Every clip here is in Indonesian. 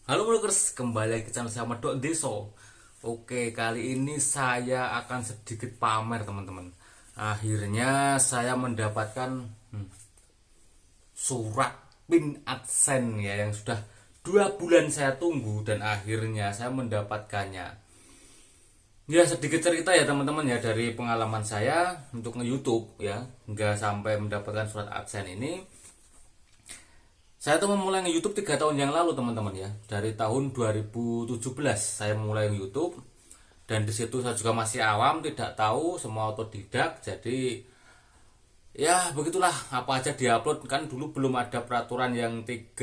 Halo Brokers, kembali lagi ke channel saya Medok Deso. Oke, kali ini saya akan sedikit pamer teman-teman. Akhirnya saya mendapatkan surat PIN AdSense ya yang sudah 2 bulan saya tunggu dan akhirnya saya mendapatkannya. Ya sedikit cerita ya teman-teman ya dari pengalaman saya untuk nge-YouTube ya, nggak sampai mendapatkan surat AdSense ini. Saya tuh memulai nge-YouTube 3 tahun yang lalu teman-teman ya. Dari tahun 2017 saya mulai nge-YouTube dan di situ saya juga masih awam, tidak tahu, semua otodidak. Jadi ya begitulah, apa aja diupload. Kan dulu belum ada peraturan yang 1000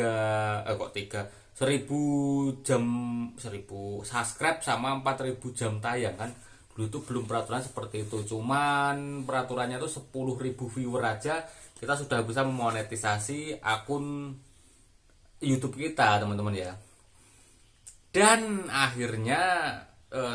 subscribe sama 4000 jam tayang kan. Dulu itu belum peraturan seperti itu. Cuman peraturannya tuh 10.000 viewer aja kita sudah bisa memonetisasi akun YouTube kita teman-teman ya. Dan akhirnya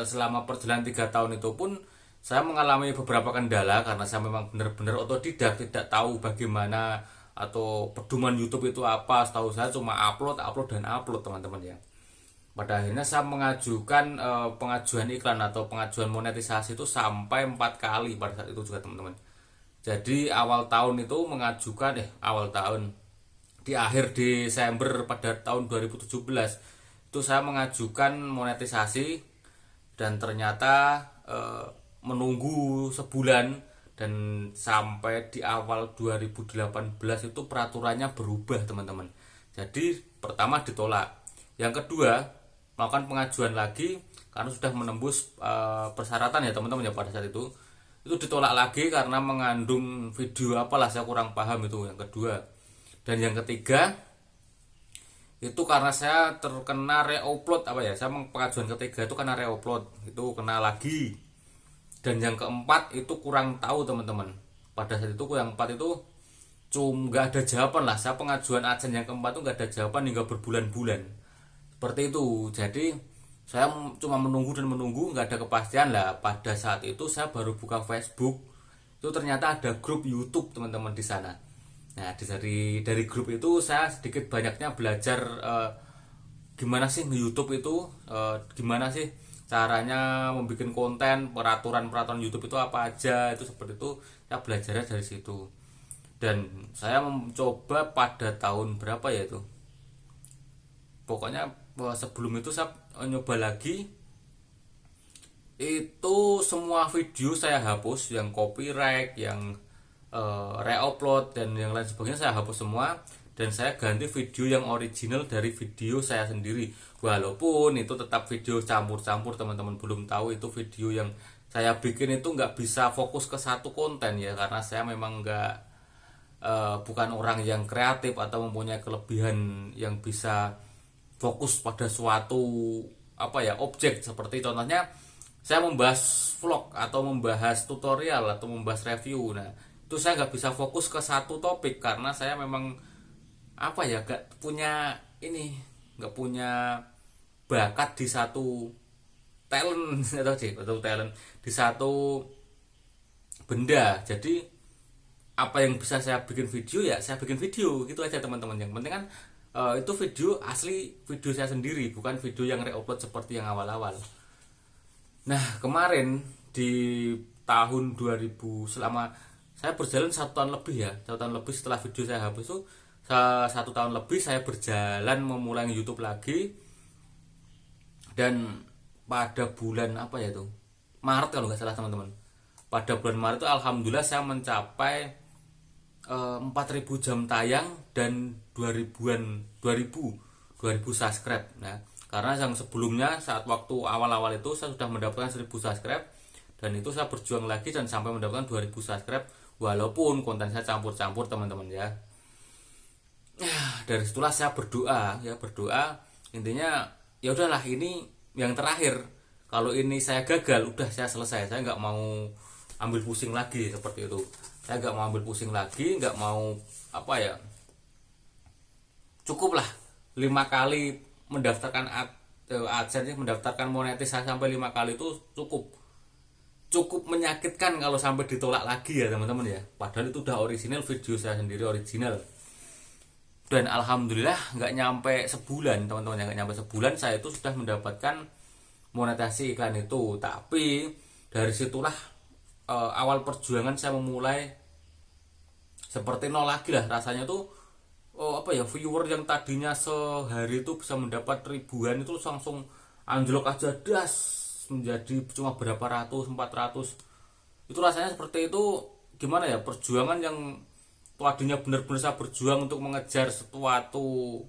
selama perjalanan 3 tahun itu pun saya mengalami beberapa kendala karena saya memang benar-benar otodidak, tidak tahu bagaimana atau pedoman YouTube itu apa. Setahu saya cuma upload, upload dan upload teman-teman ya. Pada akhirnya saya mengajukan pengajuan iklan atau pengajuan monetisasi itu sampai 4 kali pada saat itu juga teman-teman. Jadi awal tahun itu mengajukan awal tahun di akhir Desember pada tahun 2017 itu saya mengajukan monetisasi dan ternyata menunggu sebulan dan sampai di awal 2018 itu peraturannya berubah teman-teman. Jadi pertama ditolak, yang kedua melakukan pengajuan lagi karena sudah menembus persyaratan ya teman-teman ya. Pada saat itu ditolak lagi karena mengandung video apalah, saya kurang paham itu yang kedua. Dan yang ketiga itu karena saya terkena reupload saya pengajuan ketiga itu karena reupload itu kena lagi. Dan yang keempat itu kurang tahu teman-teman, pada saat itu yang keempat itu cuma nggak ada jawaban lah. Saya pengajuan adsense yang keempat itu nggak ada jawaban hingga berbulan-bulan seperti itu. Jadi saya cuma menunggu dan menunggu, nggak ada kepastian lah. Pada saat itu saya baru buka Facebook, itu ternyata ada grup YouTube teman-teman di sana. Nah, dari grup itu saya sedikit banyaknya belajar gimana sih nge-YouTube itu, gimana sih caranya membuat konten, peraturan-peraturan YouTube itu apa aja, itu seperti itu. Saya belajarnya dari situ. Dan saya mencoba pada tahun berapa ya itu. Pokoknya sebelum itu saya nyoba lagi. Itu semua video saya hapus, yang copyright, yang reupload dan yang lain sebagainya saya hapus semua dan saya ganti video yang original dari video saya sendiri. Walaupun itu tetap video campur-campur teman-teman, belum tahu itu video yang saya bikin itu nggak bisa fokus ke satu konten ya, karena saya memang nggak bukan orang yang kreatif atau mempunyai kelebihan yang bisa fokus pada suatu objek. Seperti contohnya saya membahas vlog atau membahas tutorial atau membahas review. Nah, itu saya nggak bisa fokus ke satu topik karena saya memang nggak punya nggak punya bakat di satu talent atau talent di satu benda. Jadi apa yang bisa saya bikin video ya saya bikin video gitu aja teman-teman. Yang penting kan itu video asli, video saya sendiri, bukan video yang reupload seperti yang awal-awal. Nah, kemarin di tahun 2000, selama saya berjalan 1 tahun lebih ya, 1 tahun lebih setelah video saya hapus itu, 1 tahun lebih saya berjalan memulai YouTube lagi. Dan pada bulan Maret kalau nggak salah teman-teman, pada bulan Maret itu alhamdulillah saya mencapai 4000 jam tayang dan 2000 subscribe. Nah, karena yang sebelumnya saat waktu awal-awal itu saya sudah mendapatkan 1000 subscribe dan itu saya berjuang lagi dan sampai mendapatkan 2000 subscribe walaupun konten saya campur-campur teman-teman ya. Dari situlah saya berdoa intinya ya udahlah, ini yang terakhir. Kalau ini saya gagal udah saya selesai, saya nggak mau ambil pusing lagi seperti itu. Saya nggak mau ambil pusing lagi, nggak mau cukuplah 5 kali mendaftarkan AdSense, mendaftarkan monetisasi sampai 5 kali itu cukup menyakitkan kalau sampai ditolak lagi ya teman-teman ya. Padahal itu udah original, video saya sendiri original. Dan alhamdulillah nggak nyampe sebulan teman-teman, nggak nyampe sebulan saya itu sudah mendapatkan monetasi iklan itu. Tapi dari situlah awal perjuangan saya memulai seperti nol lagi lah rasanya tuh. Apa ya, viewer yang tadinya sehari itu bisa mendapat ribuan itu langsung anjlok aja das menjadi cuma berapa ratus, 400. Itu rasanya seperti itu. Gimana ya, perjuangan yang tadinya benar-benar saya berjuang untuk mengejar suatu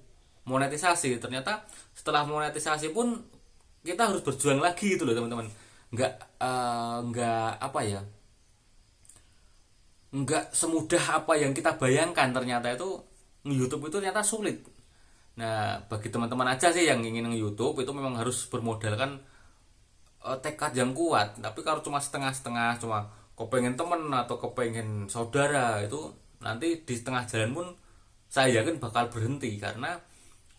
monetisasi, ternyata setelah monetisasi pun kita harus berjuang lagi gitu loh teman-teman. Nggak apa ya, nggak semudah apa yang kita bayangkan. Ternyata itu YouTube itu ternyata sulit. Nah, bagi teman-teman aja sih yang ingin YouTube itu memang harus bermodalkan tekad yang kuat. Tapi kalau cuma setengah-setengah, cuma kepengen temen atau kepengen saudara, itu nanti di tengah jalan pun saya yakin bakal berhenti. Karena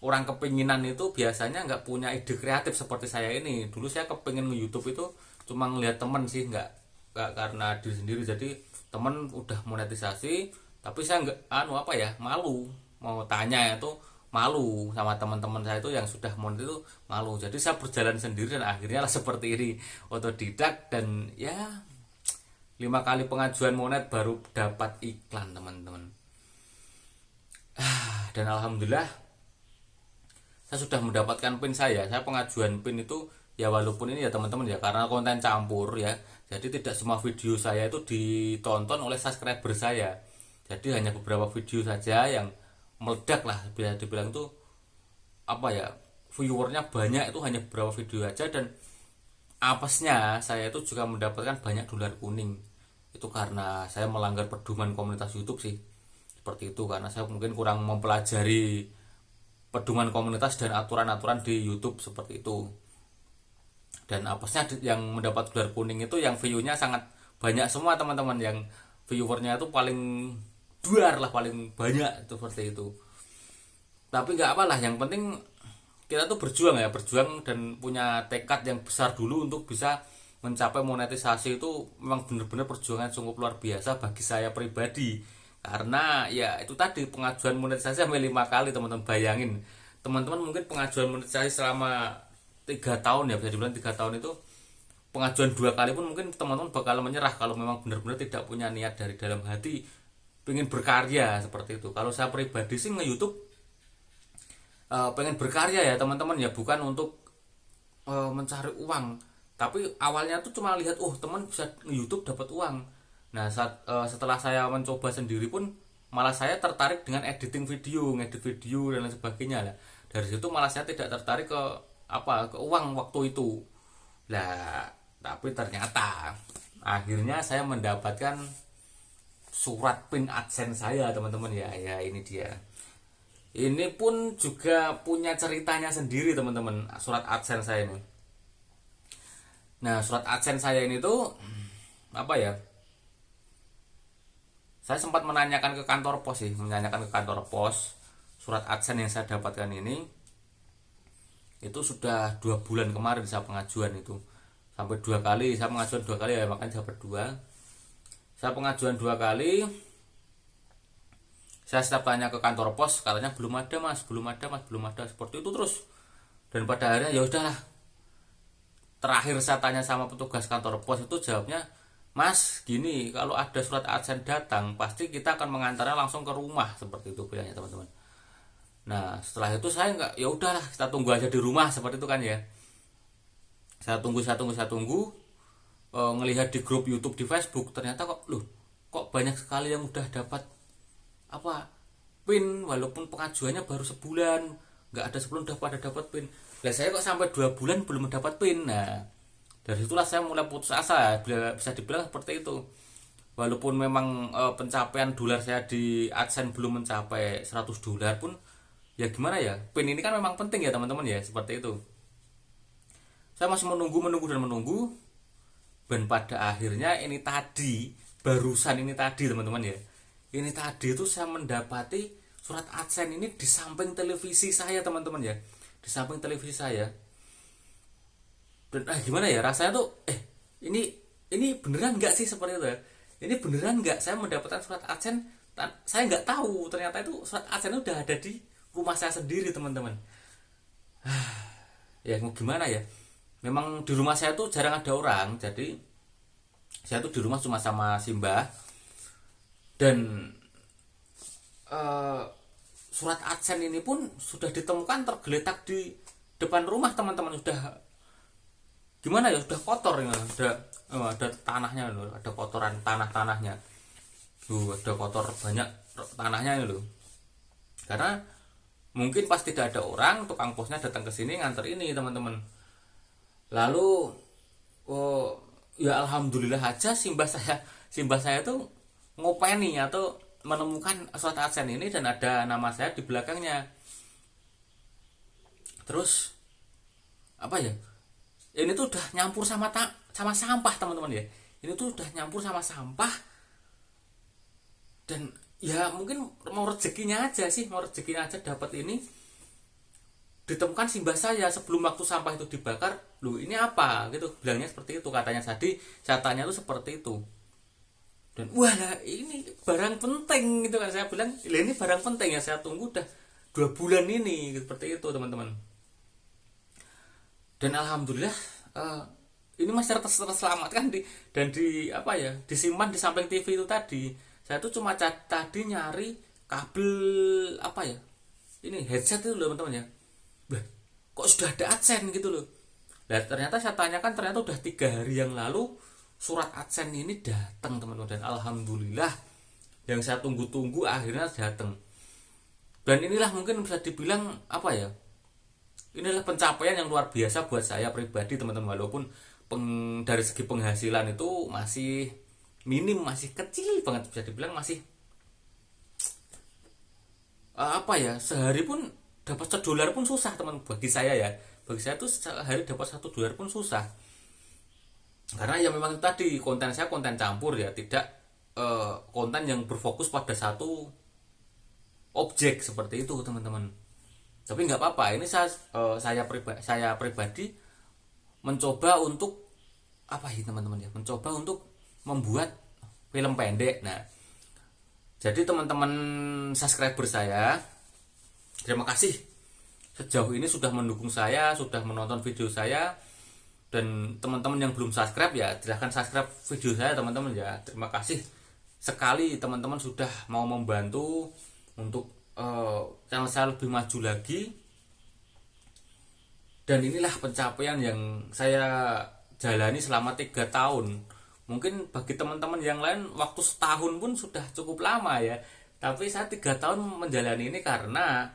orang kepinginan itu biasanya nggak punya ide kreatif seperti saya ini. Dulu saya kepingin YouTube itu cuma ngelihat temen sih, nggak karena diri sendiri. Jadi temen udah monetisasi, tapi saya nggak apa ya, malu mau tanya itu, malu sama teman-teman saya itu yang sudah monet itu, malu. Jadi saya berjalan sendiri dan akhirnya lah seperti ini, otodidak. Dan ya 5 kali pengajuan monet baru dapat iklan teman-teman. Dan alhamdulillah saya sudah mendapatkan pin saya pengajuan pin itu ya, walaupun ini ya teman-teman ya, karena konten campur ya, jadi tidak semua video saya itu ditonton oleh subscriber saya. Jadi hanya beberapa video saja yang meledak lah, bisa dibilang tuh apa ya, viewernya banyak itu hanya beberapa video aja. Dan apesnya saya itu juga mendapatkan banyak dolar kuning. Itu karena saya melanggar pedoman komunitas YouTube sih, seperti itu. Karena saya mungkin kurang mempelajari pedoman komunitas dan aturan-aturan di YouTube seperti itu. Dan apesnya yang mendapat dolar kuning itu yang view-nya sangat banyak semua teman-teman, yang viewernya itu paling duar lah, paling banyak itu, seperti itu. Tapi nggak apalah, yang penting kita tuh berjuang ya, berjuang dan punya tekad yang besar dulu untuk bisa mencapai monetisasi. Itu memang benar-benar perjuangan sungguh luar biasa bagi saya pribadi. Karena ya itu tadi, pengajuan monetisasi sampai 5 kali teman-teman. Bayangin teman-teman, mungkin pengajuan monetisasi selama 3 tahun ya, bisa dibilang 3 tahun itu pengajuan 2 kali pun mungkin teman-teman bakal menyerah kalau memang benar-benar tidak punya niat dari dalam hati pengen berkarya seperti itu. Kalau saya pribadi sih nge-YouTube pengen berkarya ya teman-teman ya, bukan untuk mencari uang. Tapi awalnya tuh cuma lihat, teman bisa nge-YouTube dapat uang. Nah setelah saya mencoba sendiri pun malah saya tertarik dengan editing video, ngedit video dan lain sebagainya lah. Dari situ malah saya tidak tertarik ke ke uang waktu itu lah. Tapi ternyata akhirnya saya mendapatkan surat pin AdSense saya teman-teman ya. Ini dia. Ini pun juga punya ceritanya sendiri teman-teman, surat AdSense saya ini. Nah, surat AdSense saya ini tuh apa ya, saya sempat menanyakan ke kantor pos surat AdSense yang saya dapatkan ini. Itu sudah 2 bulan kemarin saya pengajuan itu, sampai 2 kali saya pengajuan, 2 kali ya, makanya dapat 2. Saya pengajuan 2 kali. Saya setiap tanya ke kantor pos, katanya belum ada mas, seperti itu terus. Dan pada akhirnya ya udahlah, terakhir saya tanya sama petugas kantor pos itu jawabnya, mas gini, kalau ada surat AdSense datang pasti kita akan mengantarnya langsung ke rumah, seperti itu bilangnya teman-teman. Nah setelah itu saya nggak, ya udahlah kita tunggu aja di rumah, seperti itu kan ya. Saya tunggu ngelihat di grup YouTube di Facebook, ternyata kok banyak sekali yang udah dapat pin, walaupun pengajuannya baru sebulan, nggak ada sebelum udah pada dapat pin. Lah saya kok sampai 2 bulan belum mendapat pin. Nah dari situlah saya mulai putus asa, bisa dibilang seperti itu. Walaupun memang pencapaian dolar saya di AdSense belum mencapai 100 dolar pun, ya gimana ya, pin ini kan memang penting ya teman-teman ya, seperti itu. Saya masih menunggu. Dan pada akhirnya barusan ini tadi teman-teman ya, ini tadi itu saya mendapati surat AdSense ini di samping televisi saya teman-teman ya, di samping televisi saya. Dan gimana ya rasanya tuh, ini beneran nggak sih seperti itu ya, ini beneran nggak saya mendapatkan surat AdSense saya nggak tahu ternyata itu surat AdSense udah ada di rumah saya sendiri teman-teman. Ya mau gimana ya, memang di rumah saya tuh jarang ada orang, jadi saya tuh di rumah cuma sama Simbah. Dan surat AdSense ini pun sudah ditemukan tergeletak di depan rumah teman-teman. Sudah gimana ya, sudah kotor ya, ada tanahnya loh, ada kotoran tanahnya ada kotor banyak tanahnya loh. Karena mungkin pas tidak ada orang, tukang posnya datang ke sini nganter ini teman-teman. Lalu ya alhamdulillah aja simbah saya tuh ngopeni atau menemukan surat AdSense ini dan ada nama saya di belakangnya. Terus apa ya, ini tuh udah nyampur sama sampah teman-teman ya. Ini tuh udah nyampur sama sampah. Dan ya mungkin mau rezekinya aja dapat ini. Ditemukan simbah saya sebelum waktu sampah itu dibakar. Loh ini apa gitu, bilangnya seperti itu, katanya tadi catanya tuh seperti itu. Dan wah ini barang penting gitu kan, saya bilang ini barang penting ya, saya tunggu udah 2 bulan ini, seperti itu teman-teman. Dan alhamdulillah ini masih terselamatkan dan disimpan di samping TV itu tadi. Saya tuh cuma tadi nyari kabel ini headset itu loh teman-teman ya. Kok sudah ada AdSense gitu loh. Dan ternyata saya tanyakan, ternyata udah 3 hari yang lalu surat AdSense ini datang teman-teman. Dan alhamdulillah yang saya tunggu-tunggu akhirnya datang. Dan inilah mungkin bisa dibilang inilah pencapaian yang luar biasa buat saya pribadi teman-teman. Walaupun dari segi penghasilan itu masih minim, masih kecil banget, bisa dibilang masih sehari pun dapat $1 pun susah teman. Bagi saya tuh sehari dapat $1 pun susah. Karena ya memang tadi konten saya konten campur ya, tidak konten yang berfokus pada satu objek seperti itu teman-teman. Tapi nggak apa-apa, ini saya pribadi mencoba untuk teman-teman ya, mencoba untuk membuat film pendek. Nah, jadi teman-teman subscriber saya, terima kasih sejauh ini sudah mendukung saya, sudah menonton video saya. Dan teman-teman yang belum subscribe ya silahkan subscribe video saya teman-teman ya. Terima kasih sekali teman-teman sudah mau membantu untuk channel saya lebih maju lagi. Dan inilah pencapaian yang saya jalani selama 3 tahun. Mungkin bagi teman-teman yang lain waktu setahun pun sudah cukup lama ya. Tapi saya 3 tahun menjalani ini karena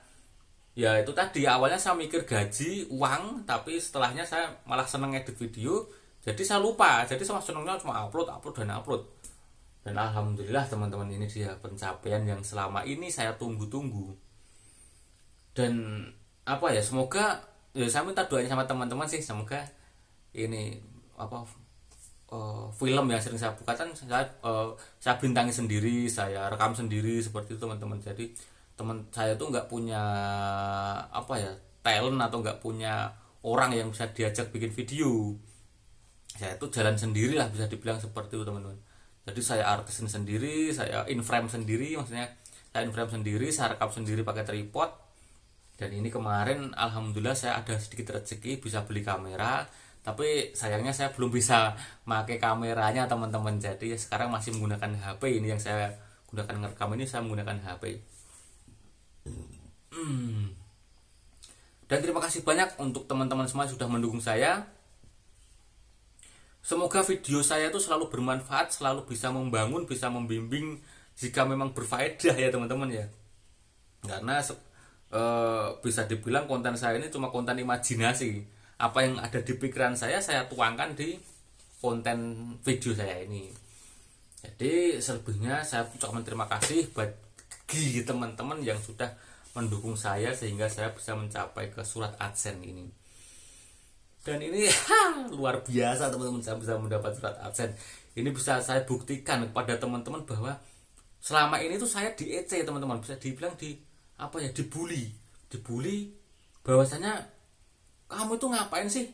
ya itu tadi, awalnya saya mikir gaji, uang, tapi setelahnya saya malah seneng edit video. Jadi saya lupa, jadi saya senengnya cuma upload. Dan alhamdulillah teman-teman, ini dia pencapaian yang selama ini saya tunggu-tunggu. Dan semoga ya saya minta doanya sama teman-teman sih, semoga ini film yang sering saya buka kan saya bintangi sendiri, saya rekam sendiri seperti itu teman-teman. Jadi teman saya tuh nggak punya talent atau nggak punya orang yang bisa diajak bikin video. Saya tuh jalan sendiri lah, bisa dibilang seperti itu teman-teman. Jadi saya artisin sendiri, saya in-frame sendiri, maksudnya saya in-frame sendiri, saya rekam sendiri pakai tripod. Dan ini kemarin alhamdulillah saya ada sedikit rezeki bisa beli kamera, tapi sayangnya saya belum bisa pakai kameranya teman-teman. Jadi sekarang masih menggunakan HP. Ini yang saya gunakan ngerekam ini, saya menggunakan HP. Dan terima kasih banyak untuk teman-teman semua yang sudah mendukung saya. Semoga video saya itu selalu bermanfaat, selalu bisa membangun, bisa membimbing jika memang berfaedah ya teman-teman ya. Karena bisa dibilang konten saya ini cuma konten imajinasi. Apa yang ada di pikiran saya tuangkan di konten video saya ini. Jadi selebihnya saya ucapkan terima kasih bagi teman-teman yang sudah mendukung saya sehingga saya bisa mencapai ke surat AdSense ini. Dan ini luar biasa teman-teman, saya bisa mendapat surat AdSense. Ini bisa saya buktikan kepada teman-teman bahwa selama ini tuh saya di-EC teman-teman, bisa dibilang dibully bahwasanya kamu itu ngapain sih,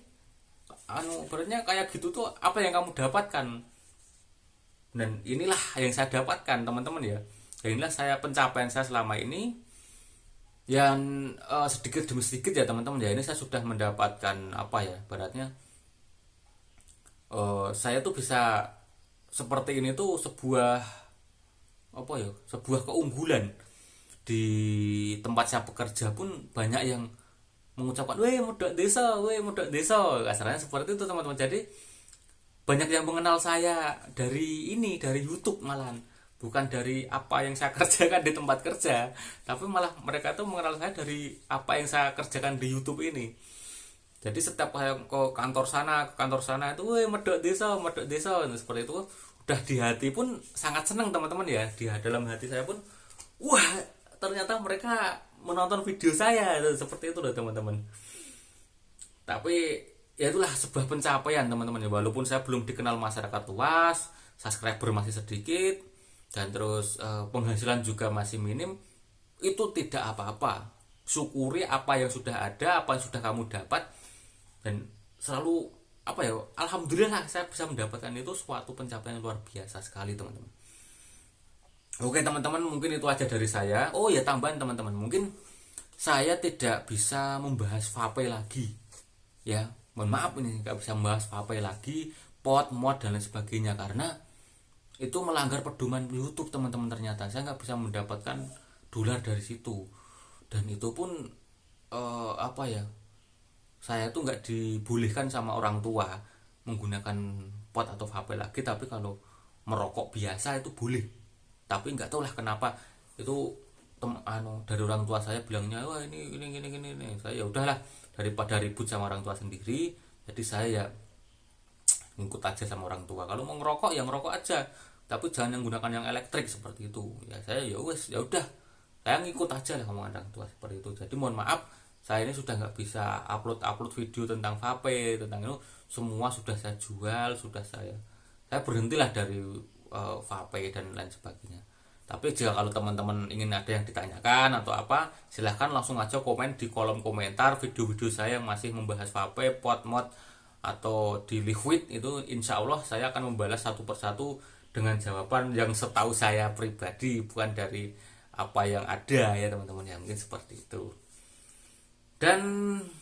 berarti kayak gitu tuh apa yang kamu dapatkan. Dan inilah yang saya dapatkan teman-teman ya. Dan inilah pencapaian saya selama ini, yang sedikit demi sedikit ya teman-teman ya, ini saya sudah mendapatkan apa ya, baratnya saya tuh bisa seperti ini tuh sebuah apa ya, sebuah keunggulan. Di tempat saya bekerja pun banyak yang mengucapkan, weh muda desa, weh muda desa, kasarnya seperti itu teman-teman. Jadi banyak yang mengenal saya dari ini, dari YouTube malahan, bukan dari apa yang saya kerjakan di tempat kerja, tapi malah mereka tuh mengenal saya dari apa yang saya kerjakan di YouTube ini. Jadi setiap saya ke kantor sana itu, weh medok desa, nah, seperti itu. Udah di hati pun sangat senang teman-teman ya, di dalam hati saya pun, wah ternyata mereka menonton video saya, seperti itu loh teman-teman. Tapi ya itulah sebuah pencapaian teman-teman ya, walaupun saya belum dikenal masyarakat luas, subscriber masih sedikit, dan terus penghasilan juga masih minim, itu tidak apa-apa. Syukuri apa yang sudah ada, apa yang sudah kamu dapat, dan selalu apa ya, alhamdulillah saya bisa mendapatkan itu, suatu pencapaian yang luar biasa sekali teman-teman. Oke teman-teman, mungkin itu aja dari saya. Oh ya, tambahan teman-teman, mungkin saya tidak bisa membahas vape lagi ya, mohon maaf ini nggak bisa membahas vape lagi, pot mod dan lain sebagainya, karena itu melanggar pedoman YouTube teman-teman. Ternyata saya nggak bisa mendapatkan dolar dari situ, dan itu pun apa ya, saya tuh nggak dibolehkan sama orang tua menggunakan pot atau vape lagi, tapi kalau merokok biasa itu boleh. Tapi nggak tahu lah kenapa itu dari orang tua saya bilangnya, wah ini. Saya ya udahlah, daripada ribut sama orang tua sendiri, jadi saya ya ngikut aja sama orang tua. Kalau mau ngerokok ya ngerokok aja, tapi jangan yang gunakan yang elektrik seperti itu. Ya saya ya wes, ya udah, saya ngikut aja lah omongan orang tua seperti itu. Jadi mohon maaf, saya ini sudah nggak bisa upload video tentang vape, tentang itu semua sudah saya jual, sudah saya berhentilah dari vape dan lain sebagainya. Tapi jika kalau teman-teman ingin ada yang ditanyakan atau apa, silahkan langsung aja komen di kolom komentar video-video saya yang masih membahas vape, pot mod, atau di liquid. Itu insya Allah saya akan membalas satu persatu dengan jawaban yang setahu saya pribadi, bukan dari apa yang ada ya teman-teman ya, mungkin seperti itu. Dan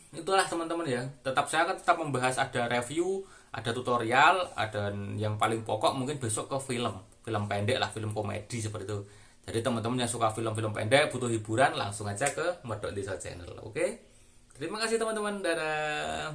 itulah teman-teman ya, saya akan tetap membahas, ada review, ada tutorial, ada yang paling pokok mungkin besok ke film pendek lah, film komedi seperti itu. Jadi teman-teman yang suka film-film pendek, butuh hiburan, langsung aja ke Medok Desa Channel. Oke, terima kasih teman-teman, dadah.